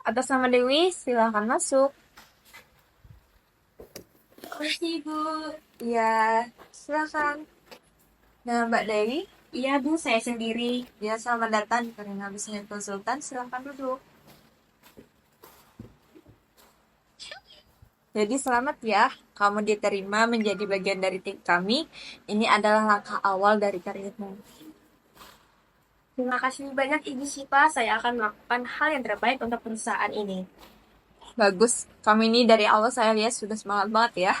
Atas nama Dewi, silakan masuk. Makasih Ibu. Iya, silakan. Nah, Mbak Dewi, Iya Bu, saya sendiri. ya selamat datang di Karina Bisnis Konsultan. Silakan duduk. Jadi selamat ya, kamu diterima menjadi bagian dari tim kami. Ini adalah langkah awal dari karirmu. Terima kasih banyak Ibu Sipa. Saya akan melakukan hal yang terbaik untuk perusahaan ini. Bagus, kamu ini dari awal saya lihat sudah semangat banget ya.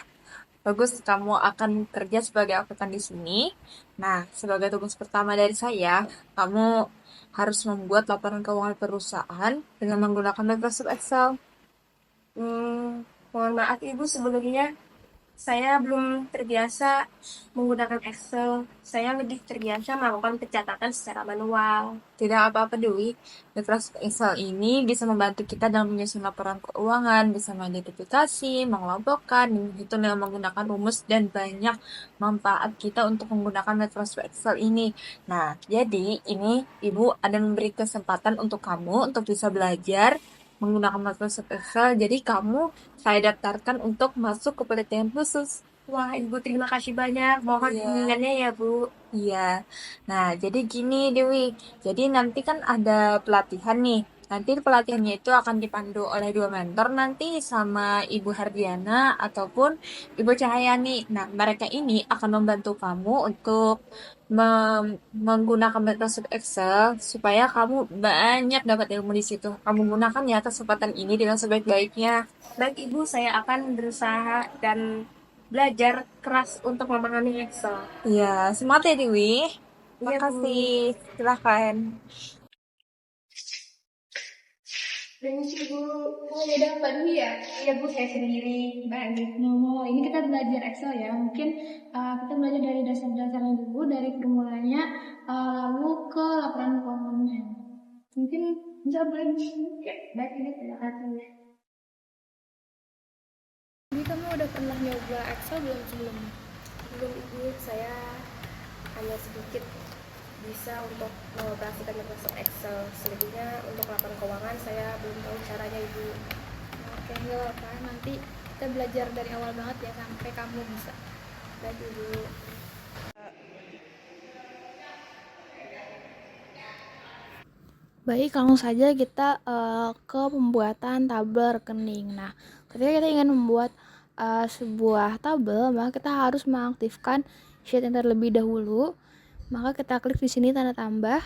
Bagus, kamu akan kerja sebagai akuntan di sini. Nah, sebagai tugas pertama dari saya, kamu harus membuat laporan keuangan perusahaan dengan menggunakan Microsoft Excel. Mohon maaf Ibu sebelumnya. Saya belum terbiasa menggunakan Excel. Saya lebih terbiasa melakukan pencatatan secara manual. Tidak apa-apa, Dewi. Microsoft Excel ini bisa membantu kita dalam menyusun laporan keuangan, bisa mengidentifikasi, mengelompokkan, menghitung dengan menggunakan rumus, dan banyak manfaat kita untuk menggunakan Microsoft Excel ini. Nah, jadi ini Ibu ada memberi kesempatan untuk kamu untuk bisa belajar menggunakan Microsoft Excel. Jadi kamu saya daftarkan untuk masuk ke pelatihan khusus. Wah Ibu, terima kasih banyak. Mohon Iya. bimbingannya ya Bu. Iya. Nah, jadi gini Dewi. Jadi nanti kan ada pelatihan nih. Nanti pelatihannya itu akan dipandu oleh dua mentor nanti sama Ibu Hardiana ataupun Ibu Cahyani. Nah, mereka ini akan membantu kamu untuk menggunakan Microsoft Excel supaya kamu banyak dapat ilmu di situ. Kamu gunakan ya kesempatan ini dengan sebaik-baiknya. Baik Ibu, saya akan berusaha dan belajar keras untuk memahami Excel. Iya, semangat ya Dewi. Iya Bu. Makasih. Silahkan. Permisi Bu. Oh ya udah Mbak Dwi ya? Iya Bu, saya sendiri. Mbak Dwi. Oh, ini kita belajar Excel ya. Mungkin kita belajar dari dasar-dasarnya dulu, dari formulanya, lalu ke laporan keuangannya. Mungkin bisa boleh di sini. Ya, baik ini terima kasih. Jadi kamu udah pernah nyoba Excel belum sebelumnya? Belum Ibu, saya hanya sedikit bisa untuk mengoperasikan Microsoft Excel. Selebihnya untuk laporan keuangan saya belum tahu caranya Ibu. Oke, nggak apa-apa. Nanti kita belajar dari awal banget ya sampai kamu bisa. Baik Ibu. Baik, langsung saja kita ke pembuatan tabel rekening. Nah, ketika kita ingin membuat sebuah tabel, maka kita harus mengaktifkan sheet yang terlebih dahulu. Maka kita klik di sini tanda tambah,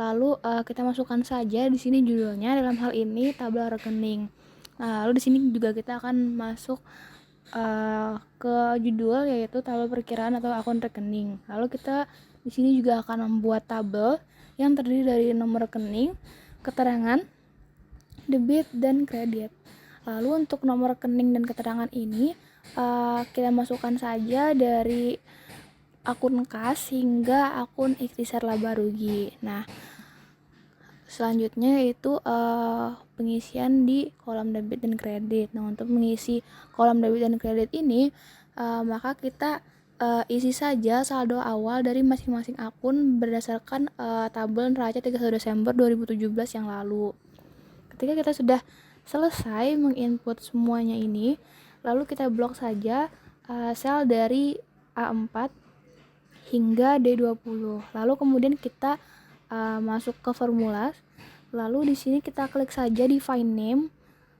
lalu kita masukkan saja di sini judulnya, dalam hal ini tabel rekening. Nah, lalu di sini juga kita akan masuk ke judul, yaitu tabel perkiraan atau akun rekening. Lalu kita di sini juga akan membuat tabel yang terdiri dari nomor rekening, keterangan, debit, dan kredit. Lalu untuk nomor rekening dan keterangan ini kita masukkan saja dari akun kas hingga akun ikhtisar laba rugi. Nah, selanjutnya yaitu pengisian di kolom debit dan kredit. Nah, untuk mengisi kolom debit dan kredit ini maka kita isi saja saldo awal dari masing-masing akun berdasarkan tabel neraca 31 Desember 2017 yang lalu. Ketika kita sudah selesai menginput semuanya ini, lalu kita blok saja sel dari A4 hingga D20. Lalu kemudian kita masuk ke formula. Lalu di sini kita klik saja di find name.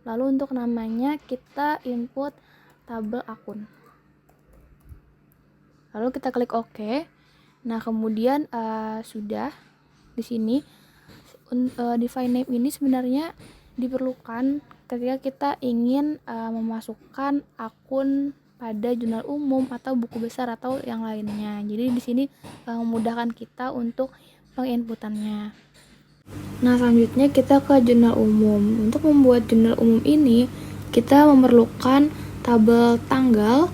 Lalu untuk namanya kita input tabel akun. Lalu kita klik OK. Nah, kemudian sudah di sini di find name ini sebenarnya diperlukan ketika kita ingin memasukkan akun pada jurnal umum atau buku besar atau yang lainnya. Jadi di sini memudahkan kita untuk penginputannya. Nah, selanjutnya kita ke jurnal umum. Untuk membuat jurnal umum ini, kita memerlukan tabel tanggal,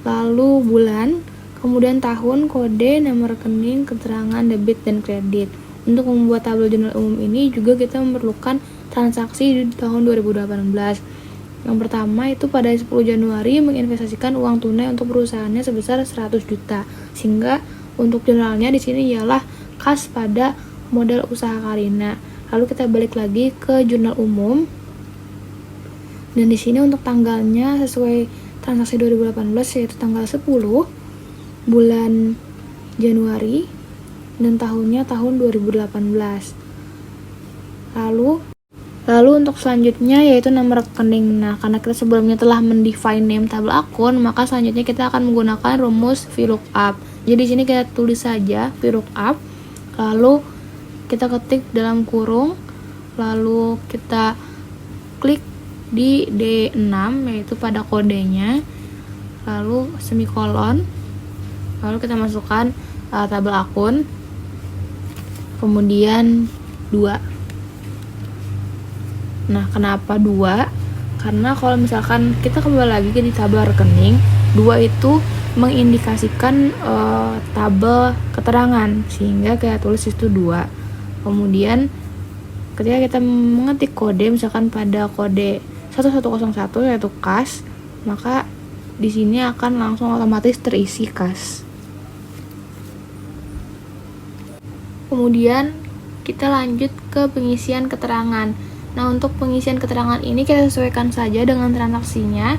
lalu bulan, kemudian tahun, kode, nomor rekening, keterangan debit dan kredit. Untuk membuat tabel jurnal umum ini juga kita memerlukan transaksi di tahun 2018. Yang pertama itu pada 10 Januari menginvestasikan uang tunai untuk perusahaannya sebesar 100 juta. Sehingga untuk jurnalnya di sini ialah kas pada modal usaha Karina. Lalu kita balik lagi ke jurnal umum. Dan di sini untuk tanggalnya sesuai transaksi 2018 yaitu tanggal 10 bulan Januari dan tahunnya tahun 2018. Lalu untuk selanjutnya yaitu nomor rekening. Nah, karena kita sebelumnya telah mendefine name tabel akun, maka selanjutnya kita akan menggunakan rumus VLOOKUP. Jadi di sini kita tulis saja VLOOKUP, lalu kita ketik dalam kurung, lalu kita klik di D6 yaitu pada kodenya, lalu semikolon, lalu kita masukkan tabel akun, kemudian 2. Nah, kenapa 2? Karena kalau misalkan kita kembali lagi ke di tabel rekening, 2 itu mengindikasikan tabel keterangan, sehingga kita tulis itu 2. Kemudian ketika kita mengetik kode, misalkan pada kode 1101 yaitu kas, maka di sini akan langsung otomatis terisi kas. Kemudian kita lanjut ke pengisian keterangan. Nah, untuk pengisian keterangan ini kita sesuaikan saja dengan transaksinya,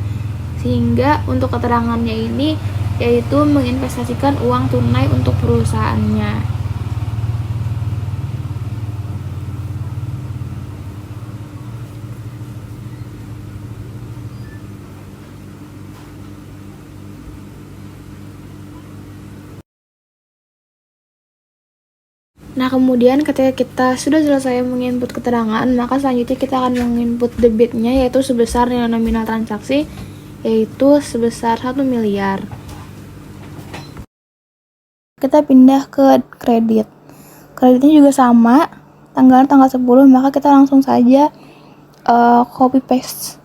sehingga untuk keterangannya ini yaitu menginvestasikan uang tunai untuk perusahaannya. Nah, kemudian ketika kita sudah selesai menginput keterangan, maka selanjutnya kita akan menginput debitnya yaitu sebesar nilai nominal transaksi yaitu sebesar 1 miliar. Kita pindah ke kredit. Kreditnya juga sama, tanggal 10, maka kita langsung saja copy paste.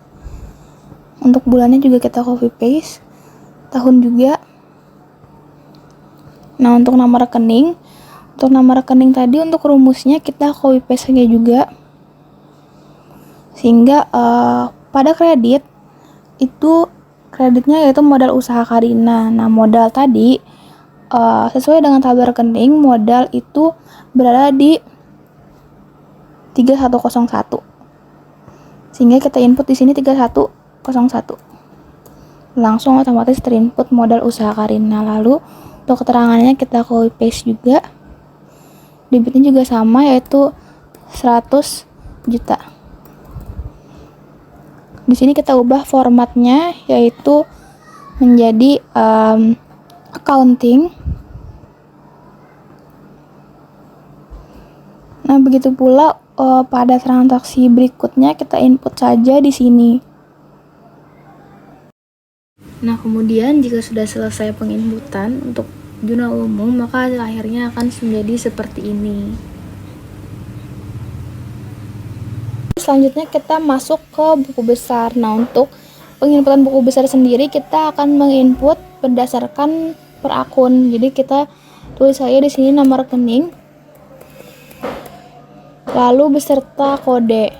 Untuk bulannya juga kita copy paste, tahun juga. Nah, untuk nama rekening tadi untuk rumusnya kita copy paste saja juga, sehingga pada kredit itu kreditnya yaitu modal usaha Karina. Nah, modal tadi sesuai dengan tabel rekening, modal itu berada di 3101, sehingga kita input di sini 3101, langsung otomatis terinput modal usaha Karina. Lalu untuk keterangannya kita copy paste juga, debitnya juga sama yaitu 100 juta. Di sini kita ubah formatnya yaitu menjadi accounting. Nah, begitu pula pada transaksi berikutnya kita input saja di sini. Nah, kemudian jika sudah selesai penginputan untuk jurnal umum, maka hasil akhirnya akan menjadi seperti ini. Selanjutnya kita masuk ke buku besar. Nah, untuk penginputan buku besar sendiri kita akan menginput berdasarkan per akun. Jadi kita tulis saja di sini nama rekening, lalu beserta kode.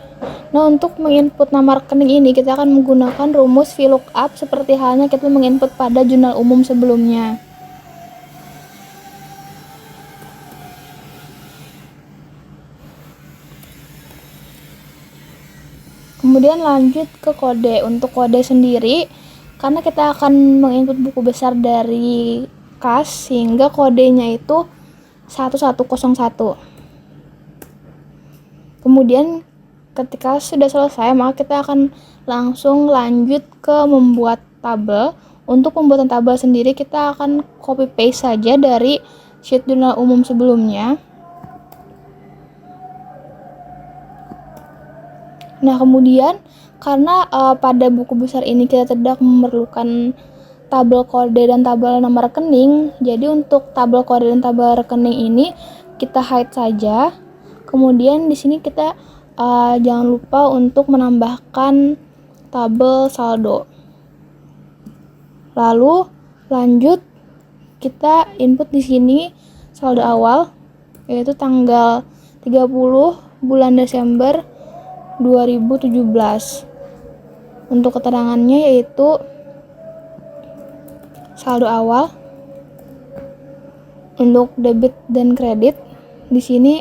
Nah, untuk menginput nama rekening ini kita akan menggunakan rumus VLOOKUP seperti halnya kita menginput pada jurnal umum sebelumnya. Kemudian lanjut ke kode. Untuk kode sendiri, karena kita akan menginput buku besar dari kas, sehingga kodenya itu 1101. Kemudian ketika sudah selesai, maka kita akan langsung lanjut ke membuat tabel. Untuk pembuatan tabel sendiri kita akan copy paste saja dari sheet jurnal umum sebelumnya. Nah, kemudian karena pada buku besar ini kita tidak memerlukan tabel kode dan tabel nomor rekening, jadi untuk tabel kode dan tabel rekening ini kita hide saja. Kemudian di sini kita jangan lupa untuk menambahkan tabel saldo. Lalu lanjut kita input di sini saldo awal yaitu tanggal 30 bulan Desember 2017. Untuk keterangannya yaitu saldo awal. Untuk debit dan kredit di sini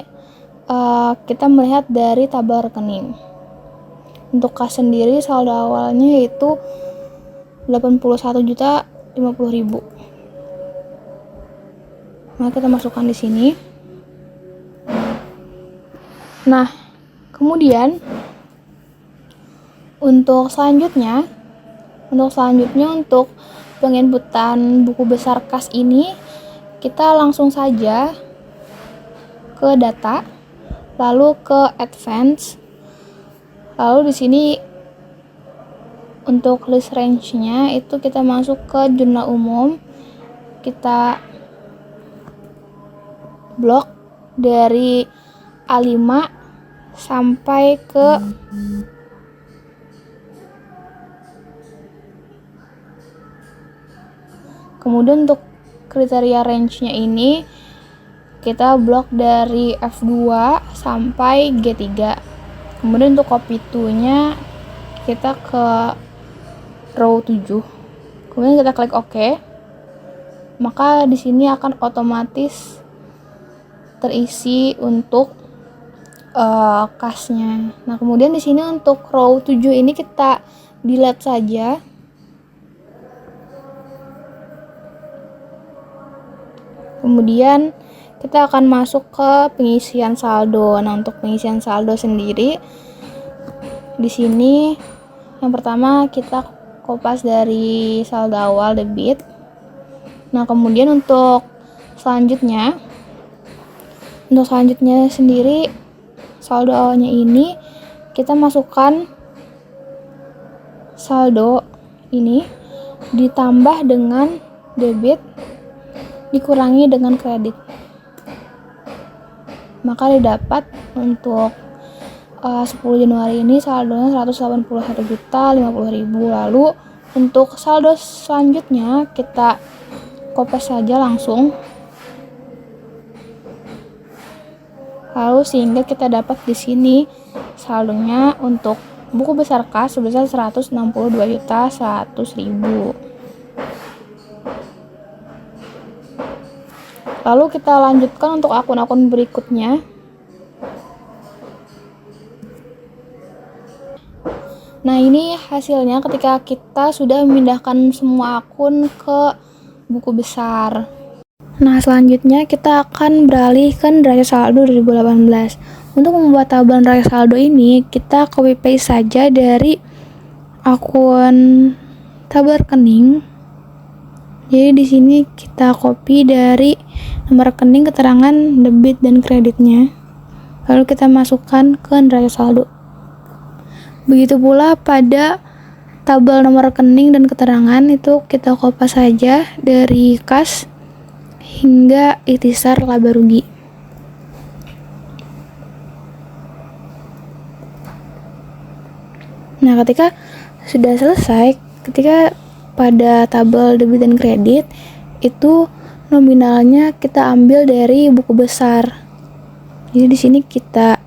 kita melihat dari tabel rekening. Untuk kas sendiri saldo awalnya yaitu 81.050.000. Nah, kita masukkan di sini. Nah, kemudian untuk selanjutnya untuk penginputan buku besar kas ini, kita langsung saja ke data, lalu ke advance, lalu di sini untuk list range-nya itu kita masuk ke jurnal umum, kita blok dari A5 sampai ke kemudian untuk kriteria range-nya ini kita blok dari F2 sampai G3. Kemudian untuk copy to-nya kita ke row 7. Kemudian kita klik OK. Maka di sini akan otomatis terisi untuk kasnya. Nah, kemudian di sini untuk row 7 ini kita delete saja. Kemudian kita akan masuk ke pengisian saldo. Nah, untuk pengisian saldo sendiri di sini yang pertama kita kopas dari saldo awal debit. Nah, kemudian untuk selanjutnya sendiri saldo awalnya ini kita masukkan saldo ini ditambah dengan debit dikurangi dengan kredit. Maka didapat untuk 10 Januari ini saldonya 181.050.000. Lalu untuk saldo selanjutnya kita kopas saja langsung. Lalu sehingga kita dapat di sini saldonya untuk buku besar kas sebesar 162.100.000. Lalu kita lanjutkan untuk akun-akun berikutnya. Nah, ini hasilnya ketika kita sudah memindahkan semua akun ke buku besar. Nah, selanjutnya kita akan beralih ke neraca saldo 2018. Untuk membuat tabel neraca saldo ini, kita copy paste saja dari akun tabel rekening. Jadi di sini kita copy dari nomor rekening, keterangan debit dan kreditnya. Lalu kita masukkan ke neraca saldo. Begitu pula pada tabel nomor rekening dan keterangan itu kita kopas saja dari kas hingga ikhtisar laba rugi. Nah, ketika sudah selesai, ketika pada tabel debit dan kredit itu nominalnya kita ambil dari buku besar. Jadi di sini kita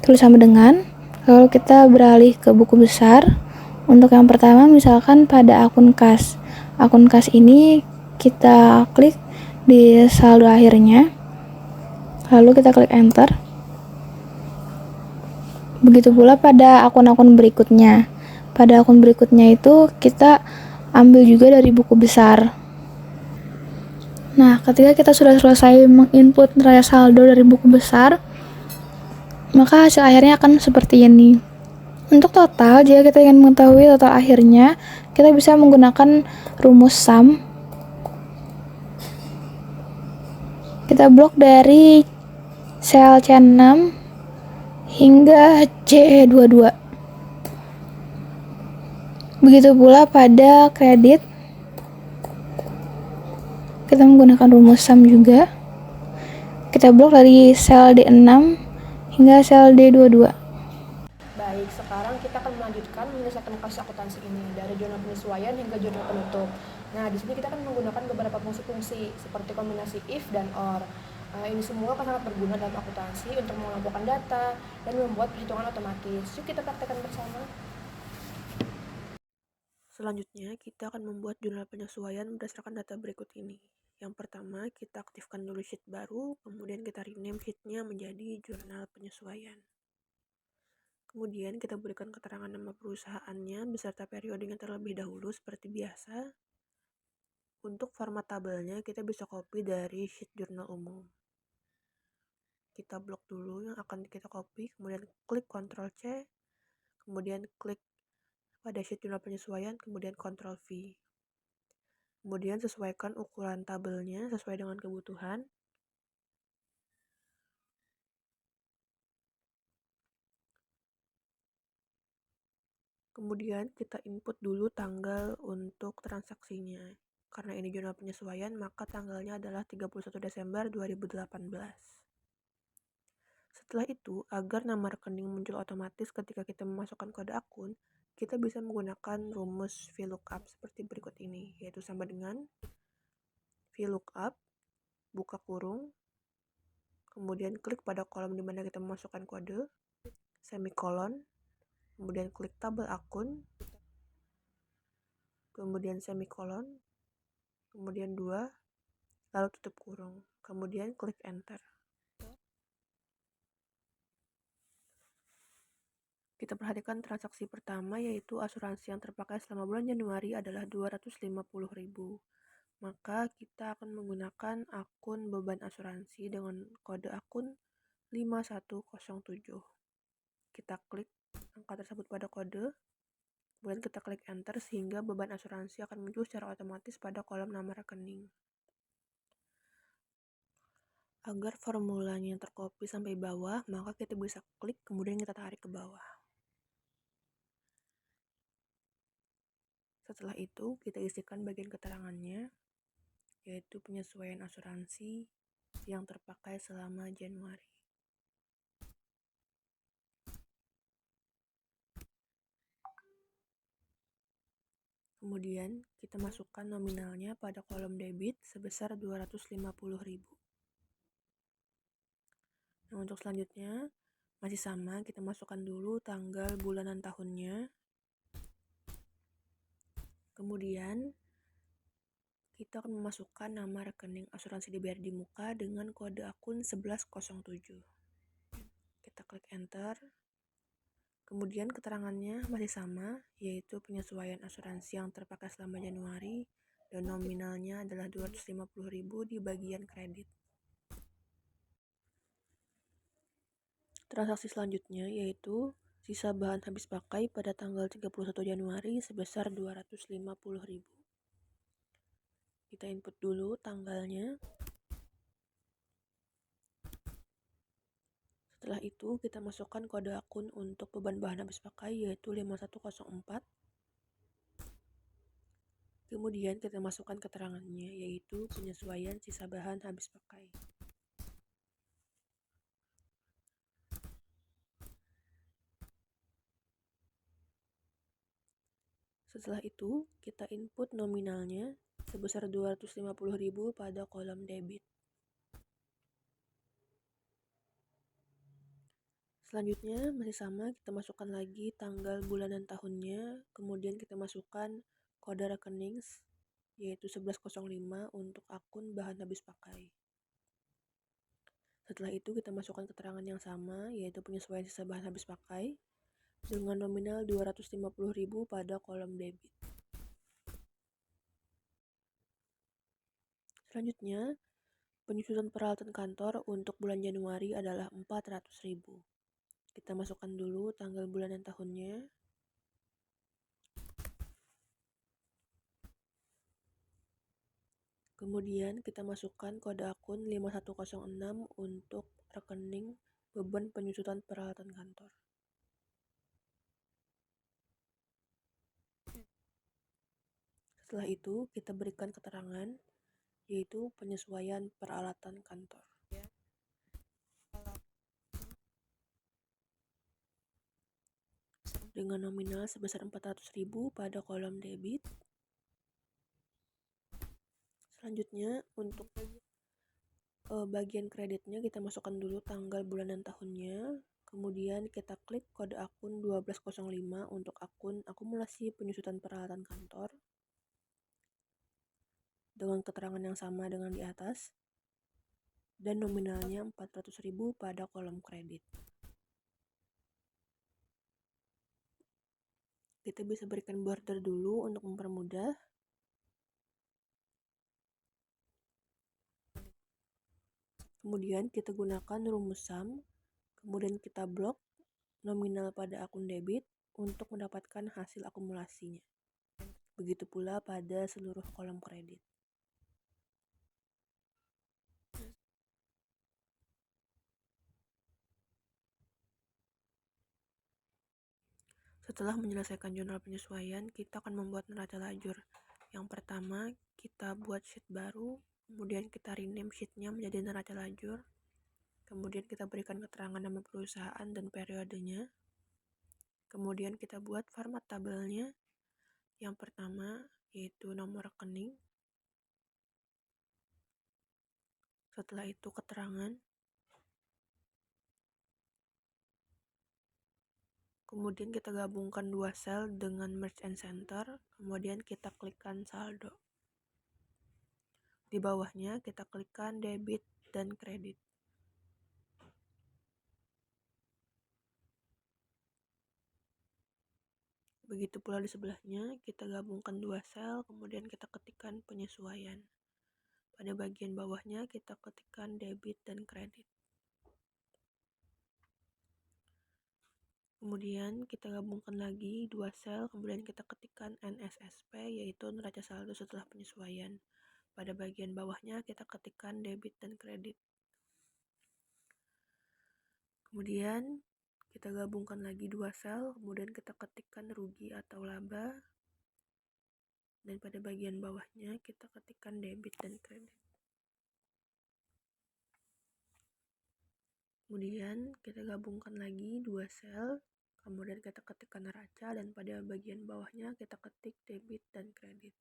tulis sama dengan, lalu kita beralih ke buku besar. Untuk yang pertama misalkan pada akun kas. Akun kas ini kita klik di saldo akhirnya. Lalu kita klik enter. Begitu pula pada akun-akun berikutnya. Pada akun berikutnya itu kita ambil juga dari buku besar. Nah, ketika kita sudah selesai menginput neraca saldo dari buku besar, maka hasil akhirnya akan seperti ini. Untuk total, jika kita ingin mengetahui total akhirnya, kita bisa menggunakan rumus sum. Kita blok dari sel C6 hingga C22. Begitu pula pada kredit, kita menggunakan rumus sum juga. Kita blok dari sel D6 hingga sel D22. Baik, sekarang kita akan melanjutkan menyelesaikan kasus akuntansi ini dari jurnal penyesuaian hingga jurnal penutup. Nah, di sini kita akan menggunakan beberapa fungsi-fungsi seperti kombinasi if dan or. Ini semua akan sangat berguna dalam akuntansi untuk mengelompokkan data dan membuat perhitungan otomatis. Yuk kita praktekkan bersama. Selanjutnya, kita akan membuat jurnal penyesuaian berdasarkan data berikut ini. Yang pertama, kita aktifkan dulu sheet baru, kemudian kita rename sheet-nya menjadi jurnal penyesuaian. Kemudian kita berikan keterangan nama perusahaannya beserta periodenya terlebih dahulu seperti biasa. Untuk format tabelnya kita bisa copy dari sheet jurnal umum. Kita blok dulu yang akan kita copy, kemudian klik Ctrl C, kemudian klik pada sheet jurnal penyesuaian, kemudian Ctrl V. Kemudian sesuaikan ukuran tabelnya sesuai dengan kebutuhan. Kemudian kita input dulu tanggal untuk transaksinya. Karena ini jurnal penyesuaian, maka tanggalnya adalah 31 Desember 2018. Setelah itu, agar nama rekening muncul otomatis ketika kita memasukkan kode akun, kita bisa menggunakan rumus VLOOKUP seperti berikut ini, yaitu sama dengan VLOOKUP, buka kurung, kemudian klik pada kolom di mana kita memasukkan kode, semikolon, kemudian klik tabel akun, kemudian semikolon, kemudian 2, lalu tutup kurung, kemudian klik enter. Kita perhatikan transaksi pertama yaitu asuransi yang terpakai selama bulan Januari adalah 250.000. Maka kita akan menggunakan akun beban asuransi dengan kode akun 5107. Kita klik angka tersebut pada kode, kemudian kita klik enter sehingga beban asuransi akan muncul secara otomatis pada kolom nama rekening. Agar formulanya terkopi sampai bawah, maka kita bisa klik kemudian kita tarik ke bawah. Setelah itu, kita isikan bagian keterangannya, yaitu penyesuaian asuransi yang terpakai selama Januari. Kemudian, kita masukkan nominalnya pada kolom debit sebesar 250.000. Nah, untuk selanjutnya, masih sama, kita masukkan dulu tanggal, bulanan, tahunnya. Kemudian, kita akan memasukkan nama rekening asuransi di BRI Muka dengan kode akun 1107. Kita klik enter. Kemudian keterangannya masih sama, yaitu penyesuaian asuransi yang terpakai selama Januari dan nominalnya adalah 250.000 di bagian kredit. Transaksi selanjutnya yaitu sisa bahan habis pakai pada tanggal 31 Januari sebesar 250.000. Kita input dulu tanggalnya. Setelah itu, kita masukkan kode akun untuk beban bahan habis pakai yaitu 5104. Kemudian kita masukkan keterangannya yaitu penyesuaian sisa bahan habis pakai. Setelah itu, kita input nominalnya sebesar 250.000 pada kolom debit. Selanjutnya masih sama, kita masukkan lagi tanggal, bulan, dan tahunnya, kemudian kita masukkan kode rekening yaitu 1105 untuk akun bahan habis pakai. Setelah itu kita masukkan keterangan yang sama yaitu penyesuaian sisa bahan habis pakai dengan nominal 250.000 pada kolom debit. Selanjutnya, penyusutan peralatan kantor untuk bulan Januari adalah 400.000. Kita masukkan dulu tanggal, bulan, dan tahunnya. Kemudian kita masukkan kode akun 5106 untuk rekening beban penyusutan peralatan kantor. Setelah itu, kita berikan keterangan yaitu penyesuaian peralatan kantor. Dengan nominal sebesar 400.000 pada kolom debit. Selanjutnya, untuk bagian kreditnya kita masukkan dulu tanggal, bulan, dan tahunnya. Kemudian kita klik kode akun 1205 untuk akun akumulasi penyusutan peralatan kantor dengan keterangan yang sama dengan di atas dan nominalnya 400.000 pada kolom kredit. kita bisa berikan border dulu untuk mempermudah. Kemudian kita gunakan rumus sum, kemudian kita blok nominal pada akun debit untuk mendapatkan hasil akumulasinya. Begitu pula pada seluruh kolom kredit. Setelah menyelesaikan jurnal penyesuaian, kita akan membuat neraca lajur. Yang pertama, kita buat sheet baru, kemudian kita rename sheetnya menjadi neraca lajur. Kemudian kita berikan keterangan nama perusahaan dan periodenya. Kemudian kita buat format tabelnya. Yang pertama yaitu nomor rekening. Setelah itu keterangan. Kemudian kita gabungkan dua sel dengan merge and center. Kemudian kita klikkan saldo. Di bawahnya kita klikkan debit dan kredit. Begitu pula di sebelahnya, kita gabungkan dua sel, kemudian kita ketikkan penyesuaian. Pada bagian bawahnya kita ketikkan debit dan kredit. Kemudian kita gabungkan lagi dua sel, kemudian kita ketikkan NSSP, yaitu neraca saldo setelah penyesuaian. Pada bagian bawahnya kita ketikkan debit dan kredit. Kemudian kita gabungkan lagi dua sel, kemudian kita ketikkan rugi atau laba. Dan pada bagian bawahnya kita ketikkan debit dan kredit. Kemudian kita gabungkan lagi dua sel, kemudian kita ketikkan neraca, dan pada bagian bawahnya kita ketik debit dan kredit.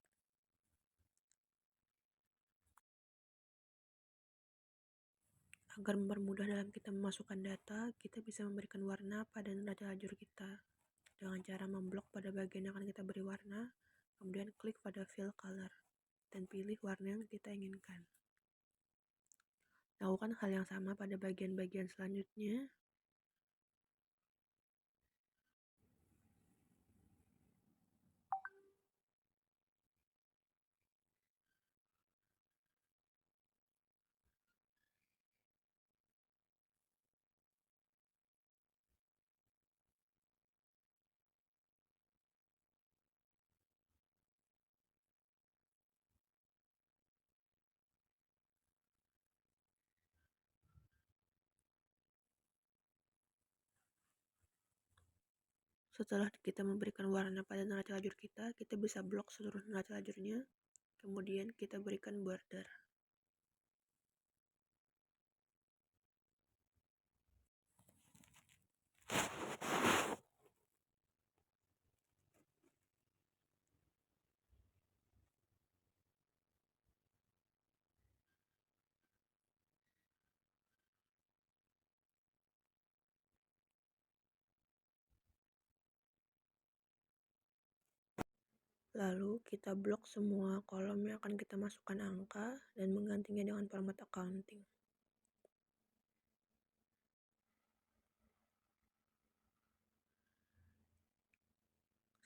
Agar mempermudah dalam kita memasukkan data, kita bisa memberikan warna pada neraca lajur kita dengan cara memblok pada bagian yang akan kita beri warna, kemudian klik pada fill color dan pilih warna yang kita inginkan. Lakukan hal yang sama pada bagian-bagian selanjutnya. Setelah kita memberikan warna pada neraca lajur kita bisa blok seluruh neraca lajurnya, kemudian kita berikan border. Lalu kita blok semua kolom yang akan kita masukkan angka dan menggantinya dengan format accounting.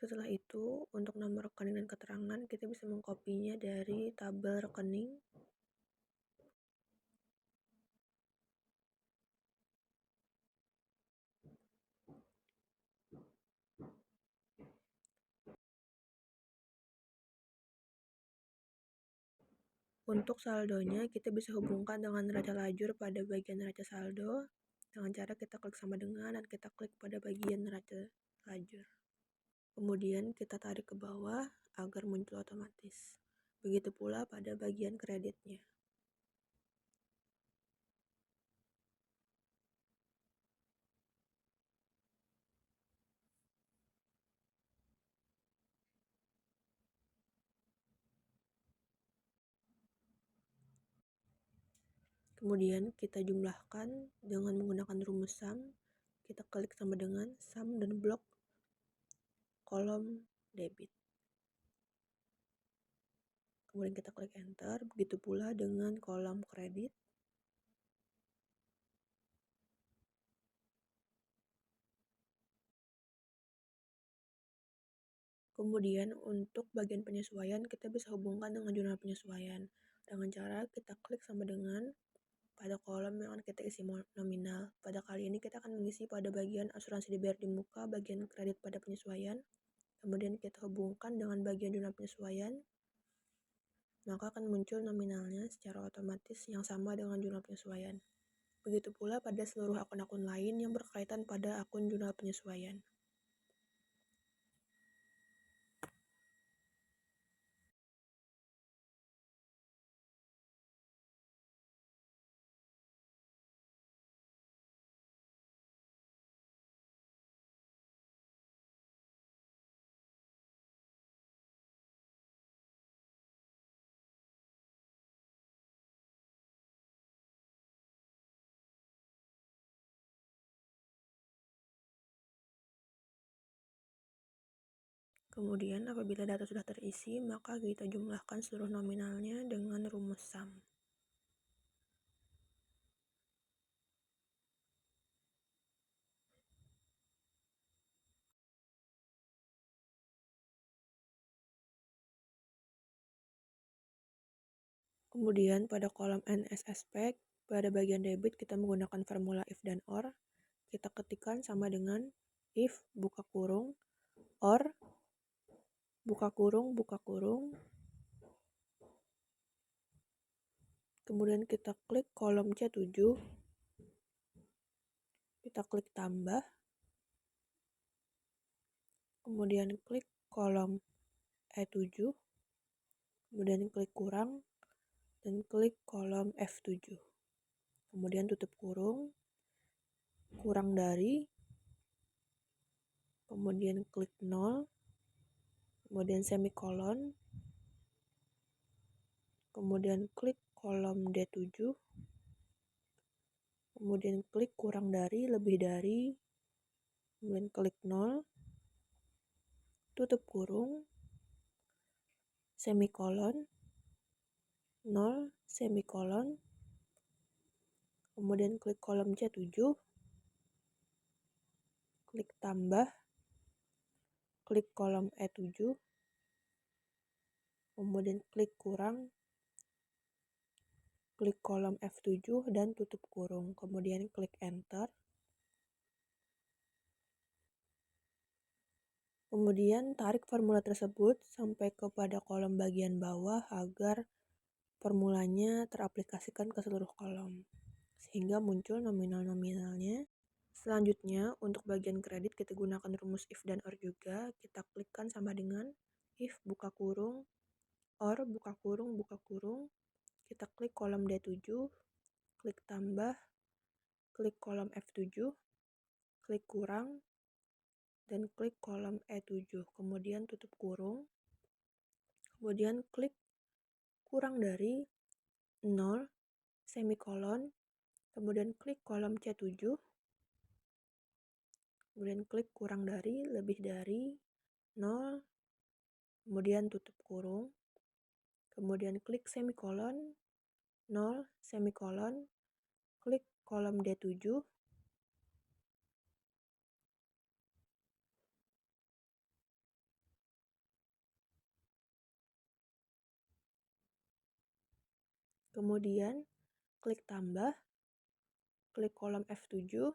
Setelah itu, untuk nomor rekening dan keterangan, kita bisa mengkopinya dari tabel rekening. Untuk saldonya, kita bisa hubungkan dengan neraca lajur pada bagian neraca saldo dengan cara kita klik sama dengan dan kita klik pada bagian neraca lajur. Kemudian kita tarik ke bawah agar muncul otomatis. Begitu pula pada bagian kreditnya. Kemudian kita jumlahkan dengan menggunakan rumus sum. Kita klik sama dengan sum dan blok kolom debit. Kemudian kita klik enter. Begitu pula dengan kolom kredit. Kemudian untuk bagian penyesuaian kita bisa hubungkan dengan jurnal penyesuaian dengan cara kita klik sama dengan pada kolom yang akan kita isi nominal. Pada kali ini kita akan mengisi pada bagian asuransi dibayar di muka, bagian kredit pada penyesuaian. Kemudian kita hubungkan dengan bagian jurnal penyesuaian, maka akan muncul nominalnya secara otomatis yang sama dengan jurnal penyesuaian. Begitu pula pada seluruh akun-akun lain yang berkaitan pada akun jurnal penyesuaian. Kemudian apabila data sudah terisi, maka kita jumlahkan seluruh nominalnya dengan rumus SUM. Kemudian pada kolom NS Aspek, pada bagian debit kita menggunakan formula if dan or. Kita ketikkan sama dengan if buka kurung or buka kurung. Kemudian kita klik kolom C7. Kita klik tambah. Kemudian klik kolom E7. Kemudian klik kurang dan klik kolom F7. Kemudian tutup kurung, kurang dari, kemudian klik 0, kemudian semikolon, kemudian klik kolom D7, kemudian klik kurang dari, lebih dari, kemudian klik 0, tutup kurung, semikolon, 0, semikolon, kemudian klik kolom C7, klik tambah, klik kolom E7, kemudian klik kurang, klik kolom F7 dan tutup kurung, kemudian klik enter. Kemudian tarik formula tersebut sampai kepada kolom bagian bawah agar formulanya teraplikasikan ke seluruh kolom, sehingga muncul nominal-nominalnya. Selanjutnya, untuk bagian kredit kita gunakan rumus if dan or juga. Kita klikkan sama dengan if buka kurung, or buka kurung. Kita klik kolom D7, klik tambah, klik kolom F7, klik kurang, dan klik kolom E7, kemudian tutup kurung, kemudian klik kurang dari 0, semikolon, kemudian klik kolom C7, kemudian klik kurang dari, lebih dari, 0, kemudian tutup kurung, kemudian klik semikolon, 0, semikolon, klik kolom D7, kemudian klik tambah, klik kolom F7,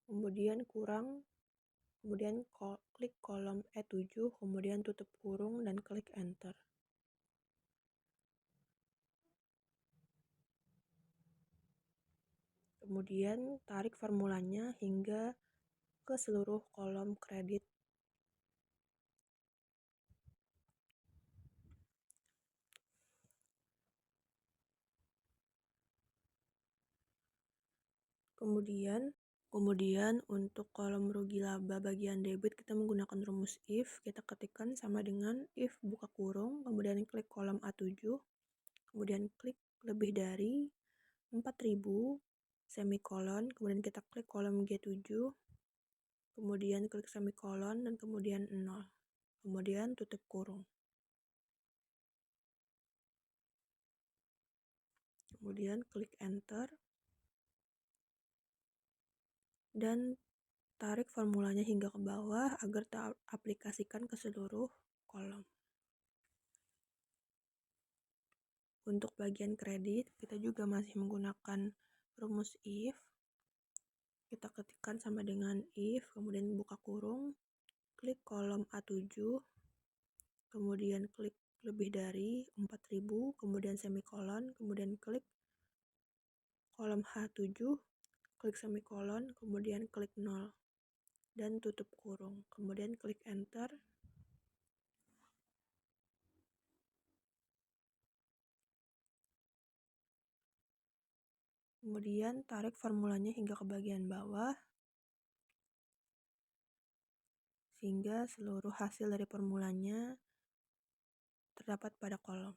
kemudian kurang, kemudian klik kolom E7, kemudian tutup kurung dan klik enter. Kemudian tarik formulanya hingga ke seluruh kolom kredit. Kemudian untuk kolom rugi laba bagian debit kita menggunakan rumus if. Kita ketikkan sama dengan if buka kurung, kemudian klik kolom A7, kemudian klik lebih dari 4.000, semikolon, kemudian kita klik kolom G7, kemudian klik semikolon dan kemudian 0, kemudian tutup kurung. Kemudian klik enter dan tarik formulanya hingga ke bawah agar teraplikasikan ke seluruh kolom. Untuk bagian kredit, kita juga masih menggunakan rumus if. Kita ketikkan sama dengan if, kemudian buka kurung, klik kolom A7, kemudian klik lebih dari 4000, kemudian semikolon, kemudian klik kolom H7, klik semikolon, kemudian klik 0, dan tutup kurung, kemudian klik enter. Kemudian tarik formulanya hingga ke bagian bawah, sehingga seluruh hasil dari formulanya terdapat pada kolom.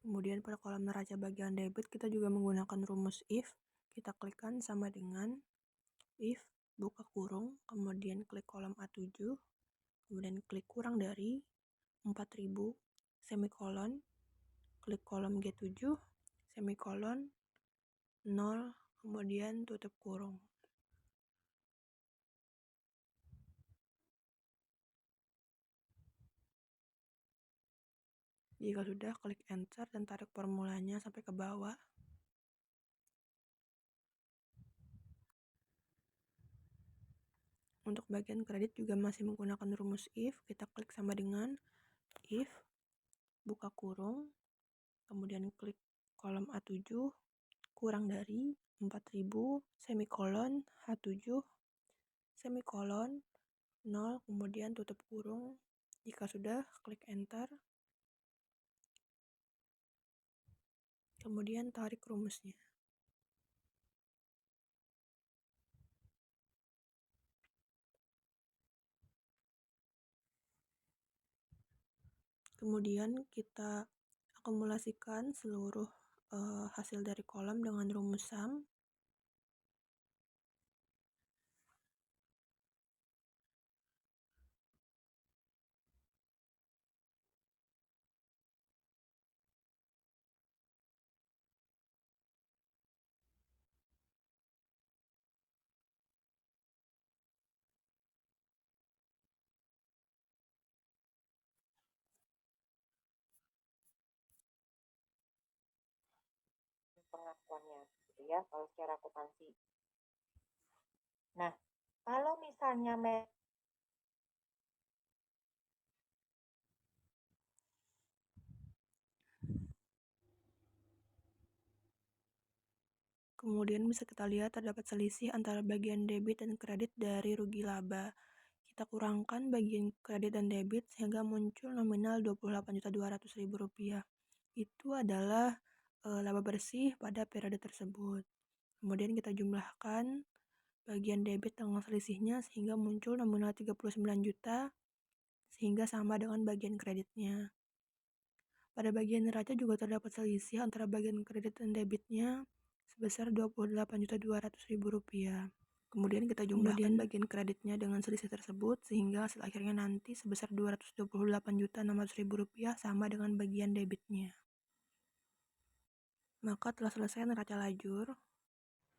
Kemudian pada kolom neraca bagian debit kita juga menggunakan rumus if. Kita klikkan sama dengan if, buka kurung, kemudian klik kolom A7, kemudian klik kurang dari 4000, semikolon, klik kolom G7, semikolon, 0, kemudian tutup kurung. Jika sudah, klik enter dan tarik formulanya sampai ke bawah. Untuk bagian kredit juga masih menggunakan rumus if. Kita klik sama dengan if, buka kurung, kemudian klik kolom A7, kurang dari 4000, semikolon, H7, semikolon, 0, kemudian tutup kurung. Jika sudah, klik enter. Kemudian tarik rumusnya. Kemudian kita akumulasikan seluruh hasil dari kolom dengan rumus sum. Pengakuannya gitu ya kalau secara akuntansi. Nah, kalau misalnya Kemudian bisa kita lihat terdapat selisih antara bagian debit dan kredit dari rugi laba. Kita kurangkan bagian kredit dan debit sehingga muncul nominal Rp28.200.000. Itu adalah laba bersih pada periode tersebut. Kemudian kita jumlahkan bagian debit dengan selisihnya sehingga muncul nominal 39 juta sehingga sama dengan bagian kreditnya. Pada bagian neraca juga terdapat selisih antara bagian kredit dan debitnya sebesar Rp28.200.000. Kemudian kita jumlahkan bagian kreditnya dengan selisih tersebut sehingga hasil akhirnya nanti sebesar Rp228.600.000 sama dengan bagian debitnya. Maka telah selesai neraca lajur.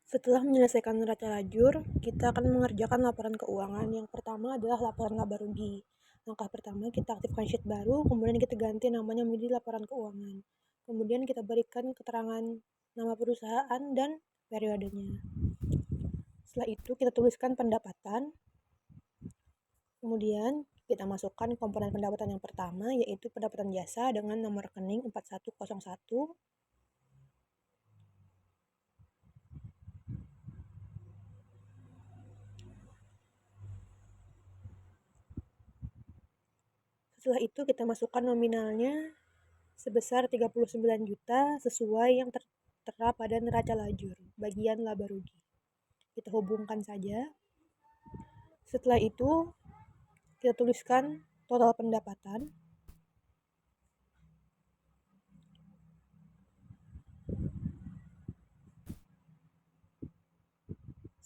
Setelah menyelesaikan neraca lajur, kita akan mengerjakan laporan keuangan. Yang pertama adalah laporan laba rugi. Langkah pertama, kita aktifkan sheet baru, kemudian kita ganti namanya menjadi laporan keuangan. Kemudian kita berikan keterangan nama perusahaan dan periodenya. Setelah itu kita tuliskan pendapatan. Kemudian kita masukkan komponen pendapatan yang pertama, yaitu pendapatan jasa dengan nomor rekening 4101. Setelah itu kita masukkan nominalnya sebesar 39 juta sesuai yang tertera pada neraca lajur, bagian laba rugi. Kita hubungkan saja. Setelah itu kita tuliskan total pendapatan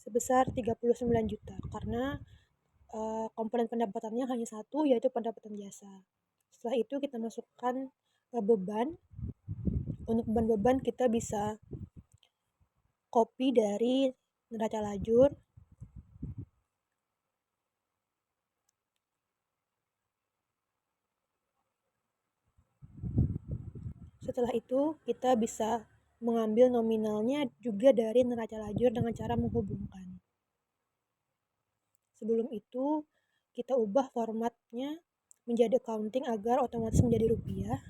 sebesar 39 juta karena komponen pendapatannya hanya satu, yaitu pendapatan jasa. Setelah itu kita masukkan beban. Untuk beban kita bisa copy dari neraca lajur, Setelah itu, kita bisa mengambil nominalnya juga dari neraca lajur dengan cara menghubungkan. Sebelum itu, kita ubah formatnya menjadi accounting agar otomatis menjadi rupiah.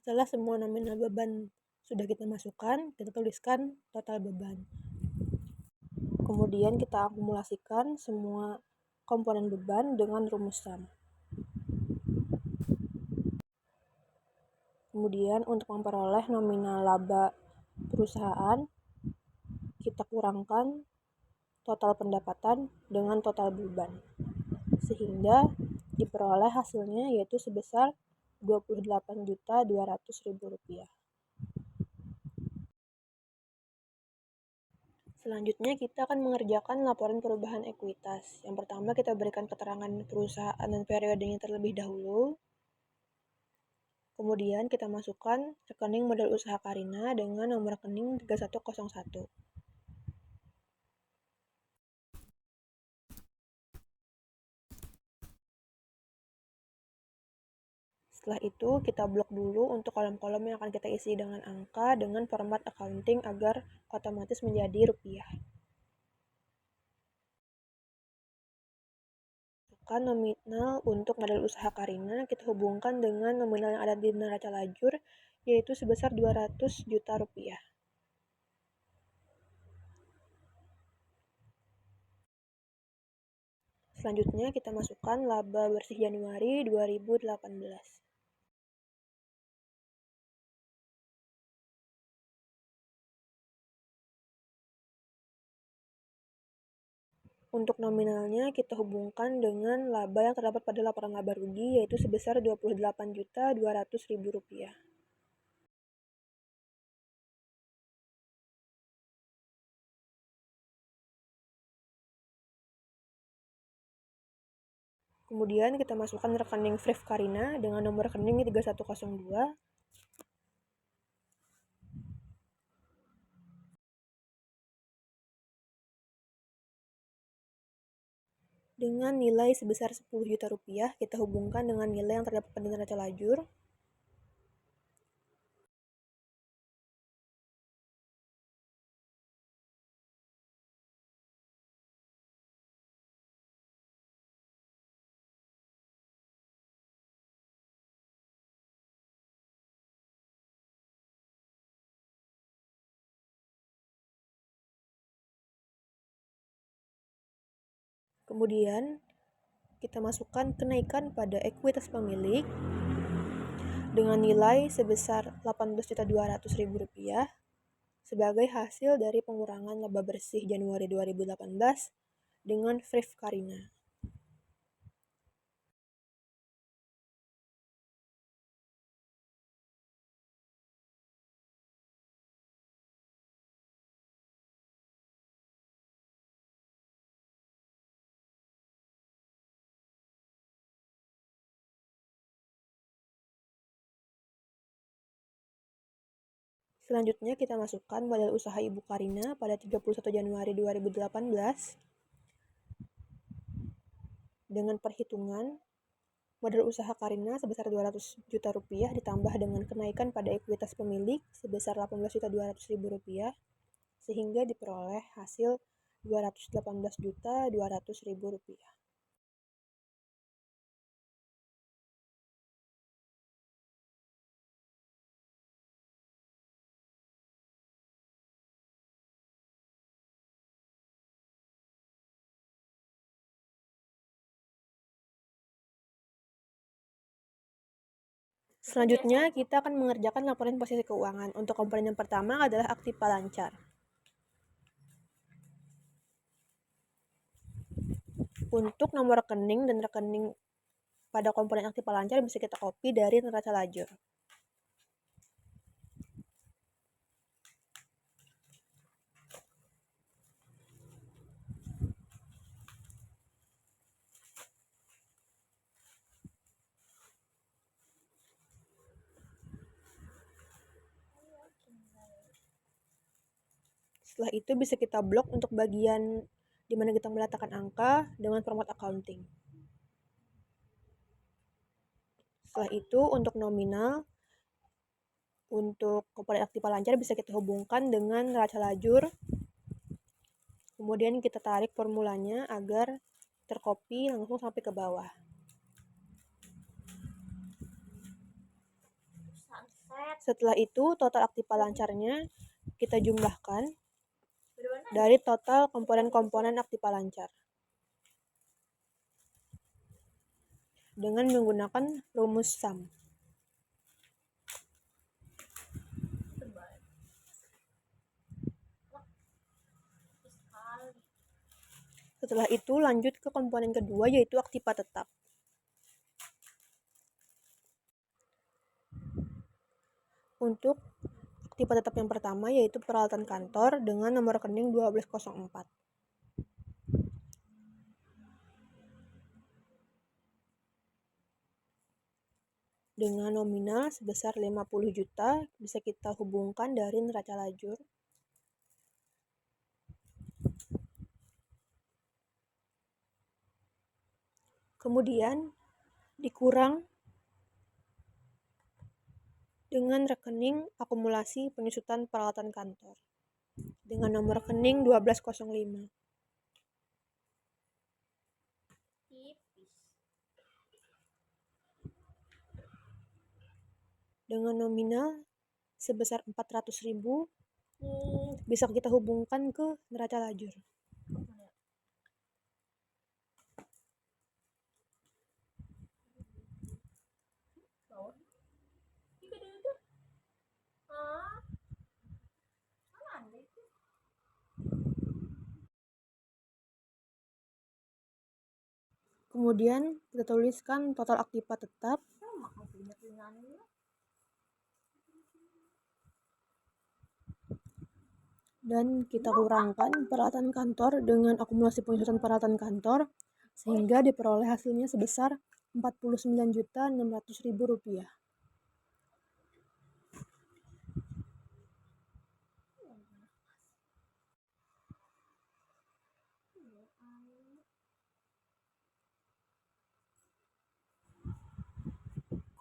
Setelah semua nominal beban sudah kita masukkan, kita tuliskan total beban. Kemudian kita akumulasikan semua komponen beban dengan rumus SUM. Kemudian untuk memperoleh nominal laba perusahaan, kita kurangkan total pendapatan dengan total beban, sehingga diperoleh hasilnya yaitu sebesar Rp28.200.000. Selanjutnya kita akan mengerjakan laporan perubahan ekuitas. Yang pertama kita berikan keterangan perusahaan dan periodenya terlebih dahulu. Kemudian kita masukkan rekening modal usaha Karina dengan nomor rekening 3101. Setelah itu, kita blok dulu untuk kolom-kolom yang akan kita isi dengan angka dengan format accounting agar otomatis menjadi rupiah. Masukkan nominal untuk modal usaha Karina, kita hubungkan dengan nominal yang ada di neraca lajur, yaitu sebesar 200 juta rupiah. Selanjutnya, kita masukkan laba bersih Januari 2018. Untuk nominalnya kita hubungkan dengan laba yang terdapat pada laporan laba rugi yaitu sebesar Rp28.200.000. Kemudian kita masukkan rekening Frif Karina dengan nomor rekening 3102. Dengan nilai sebesar Rp10 juta, kita hubungkan dengan nilai yang terdapat pada neraca lajur. Kemudian kita masukkan kenaikan pada ekuitas pemilik dengan nilai sebesar Rp18.200.000 sebagai hasil dari pengurangan laba bersih Januari 2018 dengan Frif Karina. Selanjutnya kita masukkan modal usaha Ibu Karina pada 31 Januari 2018 dengan perhitungan modal usaha Karina sebesar Rp200 juta ditambah dengan kenaikan pada ekuitas pemilik sebesar Rp18.200.000 sehingga diperoleh hasil Rp218.200.000. Selanjutnya, kita akan mengerjakan laporan posisi keuangan. Untuk komponen yang pertama adalah aktiva lancar. Untuk nomor rekening dan rekening pada komponen aktiva lancar bisa kita copy dari neraca lajur. Setelah itu bisa kita blok untuk bagian di mana kita meletakkan angka dengan format accounting. Setelah itu untuk nominal, untuk komponen aktiva lancar bisa kita hubungkan dengan neraca lajur. Kemudian kita tarik formulanya agar tercopy langsung sampai ke bawah. Setelah itu total aktiva lancarnya kita jumlahkan dari total komponen-komponen aktiva lancar dengan menggunakan rumus sum. Setelah itu lanjut ke komponen kedua yaitu aktiva tetap. Untuk aktiva tetap yang pertama yaitu peralatan kantor dengan nomor rekening 1204. Dengan nominal sebesar 50 juta bisa kita hubungkan dari neraca lajur. Kemudian dikurang dengan rekening akumulasi penyusutan peralatan kantor dengan nomor rekening 1205. Dengan nominal sebesar 400.000 bisa kita hubungkan ke neraca lajur. Kemudian kita tuliskan total aktiva tetap dan kita kurangkan peralatan kantor dengan akumulasi penyusutan peralatan kantor sehingga diperoleh hasilnya sebesar Rp49.600.000.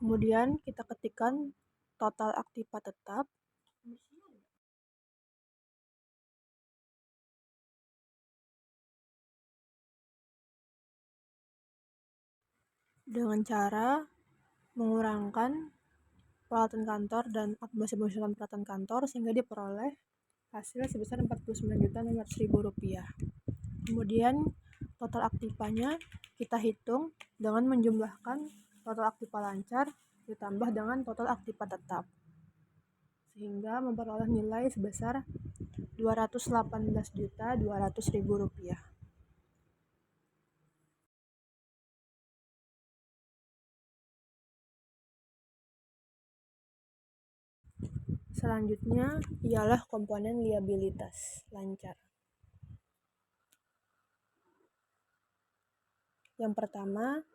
Kemudian kita ketikkan total aktiva tetap dengan cara mengurangkan peralatan kantor dan akumulasi penyusutan peralatan kantor sehingga diperoleh hasil sebesar Rp49.600.000. Kemudian total aktivanya kita hitung dengan menjumlahkan total aktiva lancar ditambah dengan total aktiva tetap sehingga memperoleh nilai sebesar Rp218.200.000. Selanjutnya ialah komponen liabilitas lancar. Yang pertama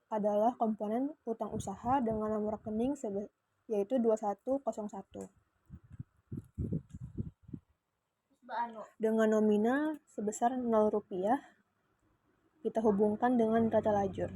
adalah komponen utang usaha dengan nomor rekening yaitu 2101. Dengan nominal sebesar Rp0 kita hubungkan dengan neraca lajur.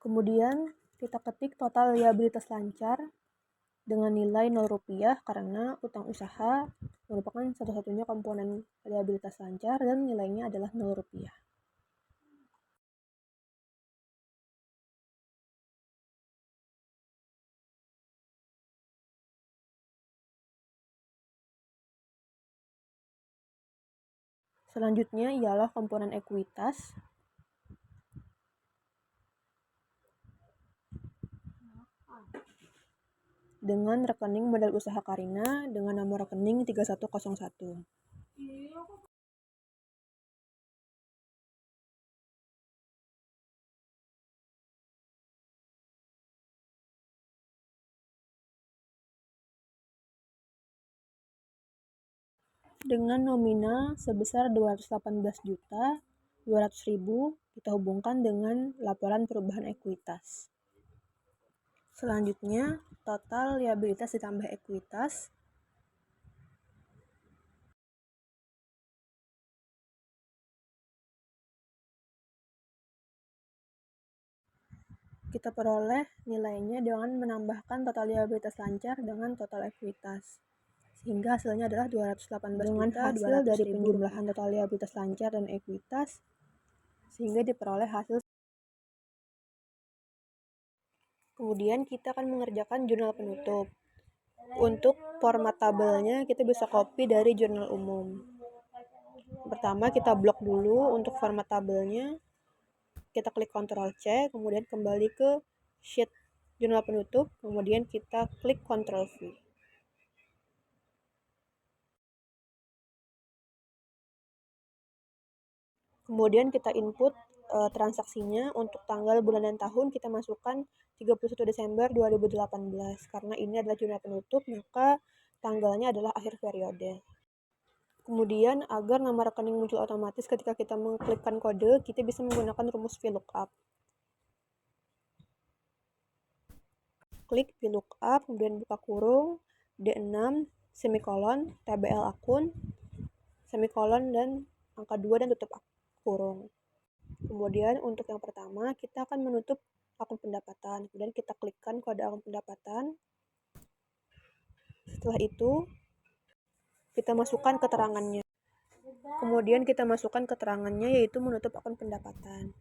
Kemudian kita ketik total liabilitas lancar dengan nilai Rp0 karena utang usaha merupakan satu-satunya komponen liabilitas lancar dan nilainya adalah Rp0. Selanjutnya ialah komponen ekuitas dengan rekening modal usaha Karina dengan nomor rekening 3101. dengan nominal sebesar 218.200.000 kita hubungkan dengan laporan perubahan ekuitas. Selanjutnya, total liabilitas ditambah ekuitas kita peroleh nilainya dengan menambahkan total liabilitas lancar dengan total ekuitas. Sehingga hasilnya adalah 218 dengan hasil dari penjumlahan total liabilitas lancar dan ekuitas, sehingga diperoleh hasil. Kemudian kita akan mengerjakan jurnal penutup. Untuk format tabelnya kita bisa copy dari jurnal umum. Pertama kita blok dulu untuk format tabelnya. Kita klik Ctrl C, kemudian kembali ke sheet jurnal penutup, kemudian kita klik Ctrl V. Kemudian kita input transaksinya untuk tanggal, bulan, dan tahun kita masukkan 31 Desember 2018. Karena ini adalah jurnal penutup, maka tanggalnya adalah akhir periode. Kemudian agar nama rekening muncul otomatis ketika kita mengklikkan kode, kita bisa menggunakan rumus VLOOKUP. Klik VLOOKUP, kemudian buka kurung, D6, semikolon, TBL akun, semikolon, dan angka 2 dan tutup kurung. Kemudian untuk yang pertama, kita akan menutup akun pendapatan. Kemudian kita klikkan kode akun pendapatan. Setelah itu, kita masukkan keterangannya. Kemudian kita masukkan keterangannya yaitu menutup akun pendapatan.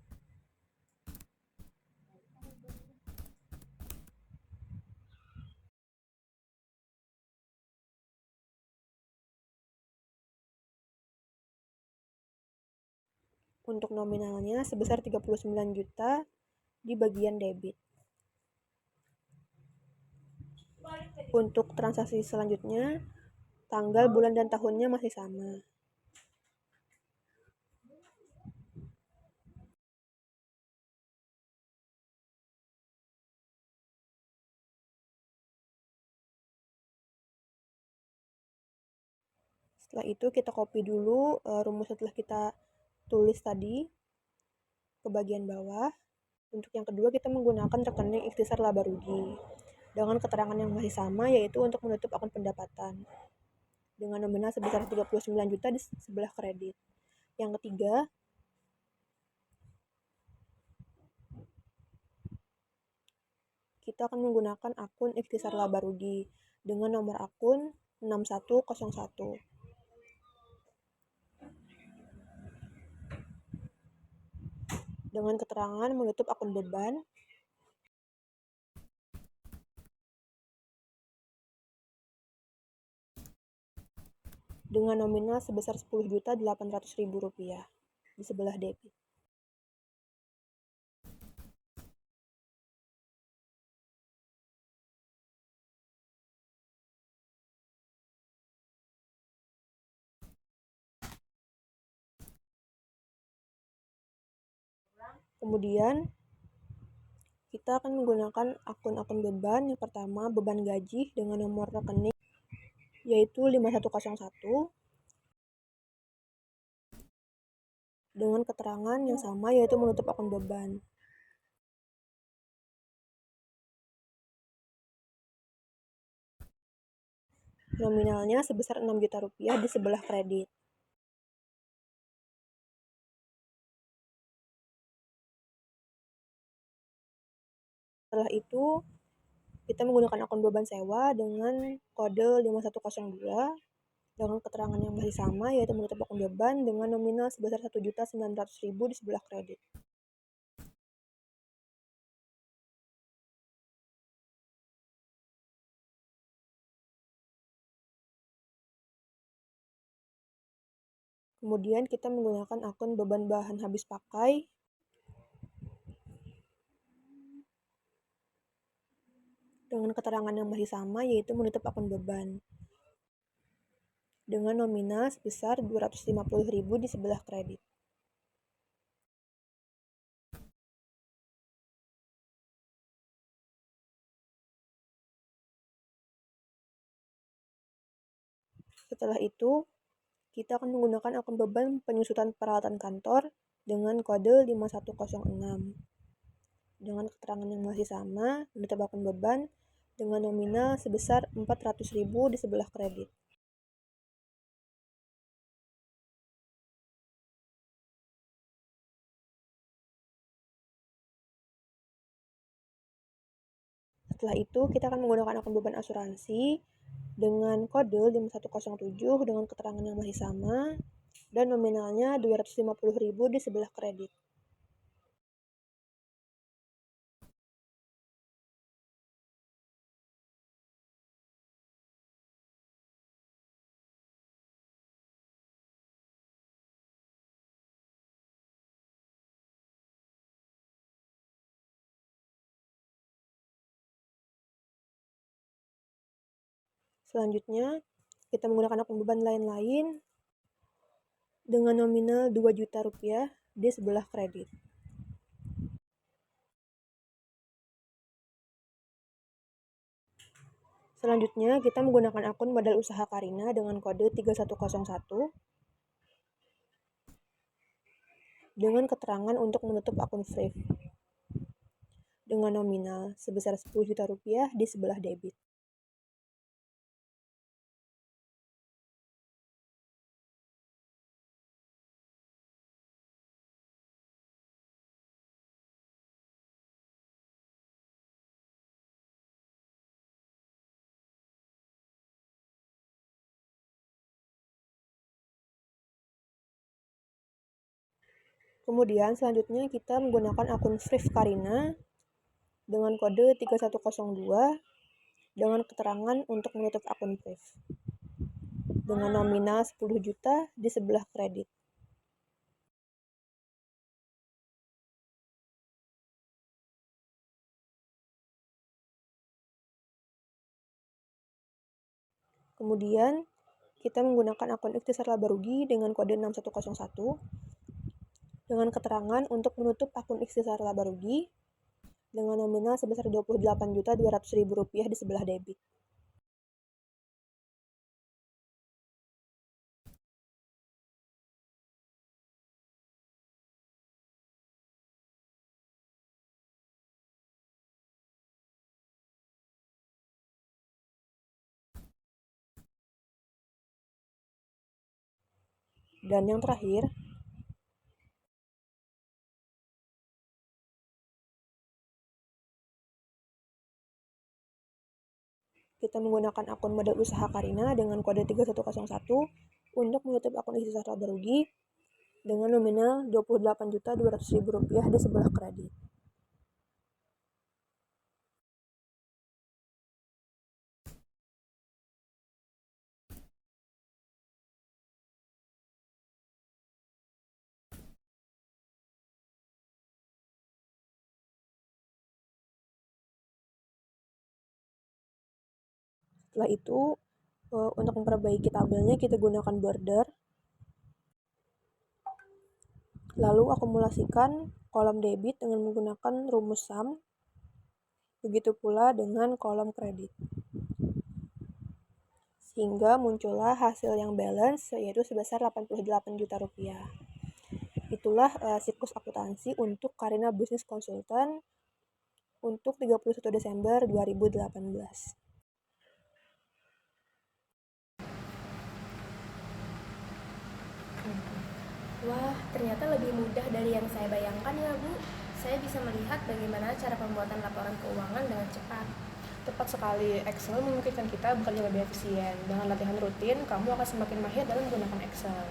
Untuk nominalnya sebesar 39 juta di bagian debit. Untuk transaksi selanjutnya, tanggal, bulan, dan tahunnya masih sama. Setelah itu kita copy dulu rumus setelah kita tulis tadi ke bagian bawah. Untuk yang kedua kita menggunakan rekening ikhtisar laba rugi dengan keterangan yang masih sama, yaitu untuk menutup akun pendapatan dengan nominal sebesar 39 juta di sebelah kredit. Yang ketiga, kita akan menggunakan akun ikhtisar laba rugi dengan nomor akun 6101. Dengan keterangan menutup akun beban dengan nominal sebesar 10.800.000 rupiah di sebelah debit. Kemudian kita akan menggunakan akun-akun beban. Yang pertama, beban gaji dengan nomor rekening yaitu 5101 dengan keterangan yang sama yaitu menutup akun beban. Nominalnya sebesar 6 juta rupiah di sebelah kredit. Setelah itu, kita menggunakan akun beban sewa dengan kode 5102 dengan keterangan yang masih sama yaitu menutup akun beban dengan nominal sebesar 1.900.000 di sebelah kredit. Kemudian kita menggunakan akun beban bahan habis pakai dengan keterangan yang masih sama yaitu menutup akun beban dengan nominal sebesar 250.000 di sebelah kredit. Setelah itu, kita akan menggunakan akun beban penyusutan peralatan kantor dengan kode 5106. Dengan keterangan yang masih sama, menutup akun beban dengan nominal sebesar 400.000 di sebelah kredit. Setelah itu, kita akan menggunakan akun beban asuransi dengan kode 5107 dengan keterangan yang masih sama dan nominalnya 250.000 di sebelah kredit. Selanjutnya, kita menggunakan akun beban lain-lain dengan nominal 2 juta rupiah di sebelah kredit. Selanjutnya, kita menggunakan akun modal usaha Karina dengan kode 3101 dengan keterangan untuk menutup akun Thrift dengan nominal sebesar 10 juta rupiah di sebelah debit. Kemudian selanjutnya kita menggunakan akun Thrift Karina dengan kode 3102 dengan keterangan untuk menutup akun Thrift dengan nominal 10 juta di sebelah kredit. Kemudian kita menggunakan akun ikhtisar laba rugi dengan kode 6101 dengan keterangan untuk menutup akun ikhtisar laba rugi dengan nominal sebesar 28.200.000 rupiah di sebelah debit. Dan yang terakhir, kita menggunakan akun modal usaha Karina dengan kode 3101 untuk menutup akun ikhtisar laba rugi dengan nominal 28.200.000 rupiah di sebelah kredit. Setelah itu, untuk memperbaiki tabelnya kita gunakan border, lalu akumulasikan kolom debit dengan menggunakan rumus sum, begitu pula dengan kolom kredit. Sehingga muncullah hasil yang balance yaitu sebesar 88 juta rupiah. Itulah siklus akuntansi untuk Karina Business Consultant untuk 31 Desember 2018. Wah, ternyata lebih mudah dari yang saya bayangkan ya, Bu. Saya bisa melihat bagaimana cara pembuatan laporan keuangan dengan cepat. Tepat sekali, Excel memungkinkan kita bekerja lebih efisien. Dengan latihan rutin, kamu akan semakin mahir dalam menggunakan Excel.